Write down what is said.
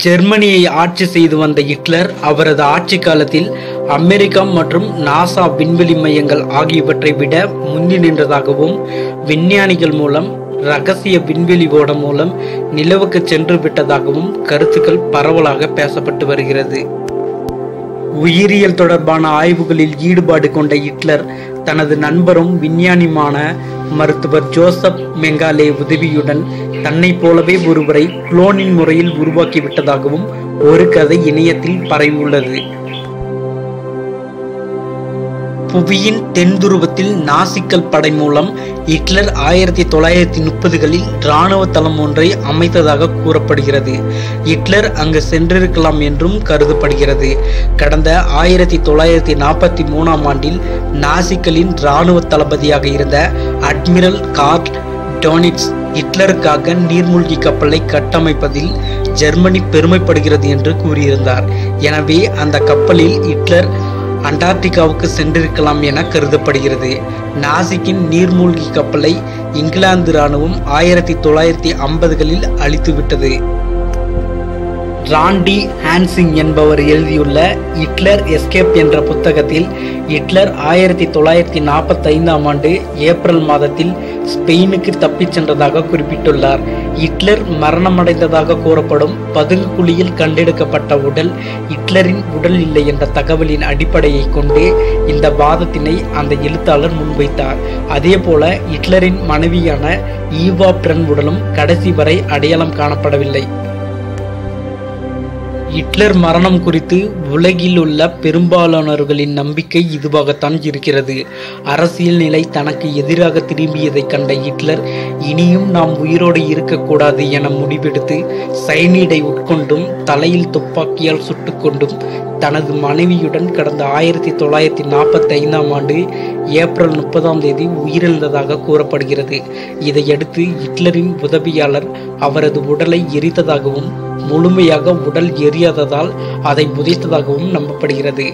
ஜெர்மனியை ஆட்சி செய்து வந்த ஹிட்லர் அவரது ஆட்சி காலத்தில் அமெரிக்கா மற்றும் நாசா விண்வெளி மையங்கள் ஆகியவற்றை விட முந்தி நின்றதாகவும், விஞ்ஞானிகள் மூலம் ரகசிய விண்வெளி ஓடம் மூலம் நிலவுக்கு சென்று விட்டதாகவும் கருத்துக்கள் பரவலாக பேசப்பட்டு வருகிறது. உயிரியல் தொடர்பான ஆய்வுகளில் ஈடுபாடு கொண்ட ஹிட்லர் தனது நண்பரும் விஞ்ஞானியுமான மருத்துவர் ஜோசப் மெங்காலே உதவியுடன் தன்னை போலவே ஒருவரை குளோனிங் முறையில் உருவாக்கிவிட்டதாகவும் ஒரு கதை இணையத்தில் பரவியுள்ளது. புவியின் தென் துருவத்தில் நாசிக்கள் படை மூலம் ஹிட்லர் 1930களில் இராணுவ தளம் ஒன்றை அமைத்ததாக கூறப்படுகிறது. ஹிட்லர் அங்கு சென்றிருக்கலாம் என்றும் கருதப்படுகிறது. கடந்த 1943ஆம் ஆண்டில் நாசிக்களின் இராணுவ தளபதியாக இருந்த அட்மிரல் கார்ல் டோனிட்ஸ் ஹிட்லருக்காக நீர்மூழ்கி கப்பலை கட்டமைப்பதில் ஜெர்மனி பெருமைப்படுகிறது என்று கூறியிருந்தார். எனவே அந்த கப்பலில் ஹிட்லர் அண்டார்டிகாவுக்கு சென்றிருக்கலாம் என கருதப்படுகிறது. நாசிக்கின் நீர்மூழ்கி கப்பலை இங்கிலாந்து இராணுவம் 1950களில் அழித்துவிட்டது. ராண்டி ஹான்சிங் என்பவர் எழுதியுள்ள ஹிட்லர் எஸ்கேப் என்ற புத்தகத்தில் ஹிட்லர் 1945ஆம் ஆண்டு ஏப்ரல் மாதத்தில் ஸ்பெயினுக்கு தப்பிச் சென்றதாக குறிப்பிட்டுள்ளார். ஹிட்லர் மரணமடைந்ததாக கூறப்படும் பதுங்கு குழியில் கண்டெடுக்கப்பட்ட உடல் ஹிட்லரின் உடல் இல்லை என்ற தகவலின் அடிப்படையை கொண்டு இந்த வாதத்தினை அந்த எழுத்தாளர் முன்வைத்தார். அதே போல ஹிட்லரின் மனைவியான ஈவா பிரன் உடலும் கடைசி வரை அடையாளம் காணப்படவில்லை. ஹிட்லர் மரணம் குறித்து உலகில் உள்ள பெரும்பாலானவர்களின் நம்பிக்கை இதுவாகத்தான் இருக்கிறது. அரசியல் நிலை தனக்கு எதிராக திரும்பியதை கண்ட ஹிட்லர் இனியும் நாம் உயிரோடு இருக்கக்கூடாது என முடிவெடுத்து சைனீடை உட்கொண்டும் தலையில் துப்பாக்கியால் சுட்டுக்கொண்டும் தனது மனைவியுடன் கடந்த 1945ஆம் ஆண்டு ஏப்ரல் 30ஆம் தேதி உயிரிழந்ததாக கூறப்படுகிறது. இதையடுத்து ஹிட்லரின் உதவியாளர் அவரது உடலை எரித்ததாகவும் முழுமையாக உடல் எரியாததால் அதை புதைத்ததாகவும் நம்பப்படுகிறது.